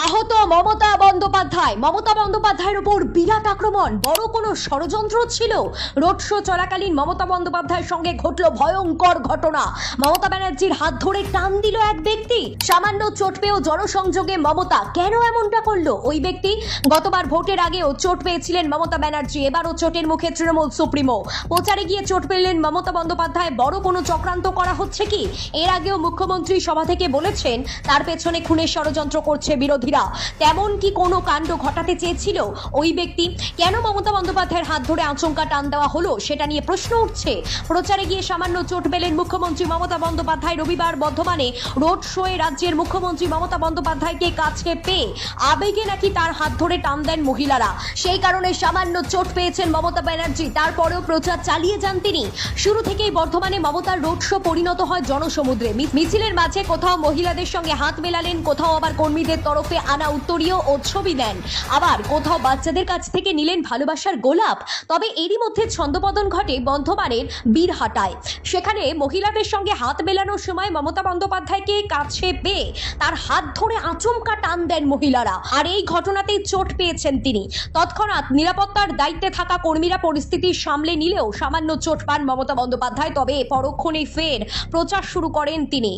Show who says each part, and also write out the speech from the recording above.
Speaker 1: আহত মমতা বন্দ্যোপাধ্যায়। মমতা বন্দ্যোপাধ্যায়ের উপর বিরাট আক্রমণ। বড় কোনো ষড়যন্ত্র ছিল? রোড শো চলাকালীন মমতা বন্দ্যোপাধ্যায়ের সঙ্গে ঘটল ভয়ঙ্কর ঘটনা। মমতা ব্যানার্জির হাত ধরে টান দিল এক ব্যক্তি। সামান্য চোট পেয়েও জনসংযোগে মমতা কেন এমনটা করলো ওই ব্যক্তি? গতবার ভোটের আগেও চোট পেয়েছিলেন মমতা ব্যানার্জি, এবারও চোটের মুখে তৃণমূল সুপ্রিমো। প্রচারে গিয়ে চোট পেলেন মমতা বন্দ্যোপাধ্যায়। বড় কোনো চক্রান্ত করা হচ্ছে কি? এর আগেও মুখ্যমন্ত্রী সভা থেকে বলেছেন তার পেছনে খুনের ষড়যন্ত্র করছে বিরোধীরা। তেমন কি কোনো কাণ্ড ঘটাতে চেয়েছিল ওই ব্যক্তি? কেন মমতা বন্দ্যোপাধ্যায়ের হাত ধরে আচমকা টান দেওয়া হলো সেটা নিয়ে প্রশ্ন উঠছে। প্রচারে গিয়ে সামান্য চোট পেলেন মুখ্যমন্ত্রী মমতা বন্দ্যোপাধ্যায়। রবিবার বর্ধমানে রোড শোয়ে রাজ্যের মুখ্যমন্ত্রী মমতা বন্দ্যোপাধ্যায়কে কাছে পেয়ে আবেগে নাকি তার হাত ধরে টান দেন মহিলারা। সেই কারণে সামান্য চোট পেয়েছেন মমতা ব্যানার্জি। তারপরেও প্রচার চালিয়ে যান তিনি। শুরু থেকেই বর্ধমানে মমতার রোড শো পরিণত হয় জনসমুদ্রে। মিছিলের মাঝে কোথাও মহিলাদের সঙ্গে হাত মেলালেন, কোথাও আবার কর্মীদের তরফে আনা উত্তরীয় ও ছবি দেন, আবার কোথাও বাচ্চাদের কাছ থেকে নিলেন ভালোবাসার গোলাপ। তবে এরই মধ্যে ছন্দপতন ঘটে বর্ধমানের বীরহাটায়। সেখানে মহিলাদের সঙ্গে হাত মেলানোর সময় মমতা বন্দ্যোপাধ্যায়কে কাছে পেয়ে তার হাত ধরে আচমকা টান দেন মহিলারা। আর এই ঘটনাতেই চোট পেয়েছেন তিনি। তৎক্ষণাৎ নিরাপত্তার দায়িত্বে থাকা কর্মীরা পরিস্থিতি সামলে নিলেও সামান্য চোট পান মমতা বন্দ্যোপাধ্যায়। তবে পরক্ষণেই ফের প্রচার শুরু করেন তিনি।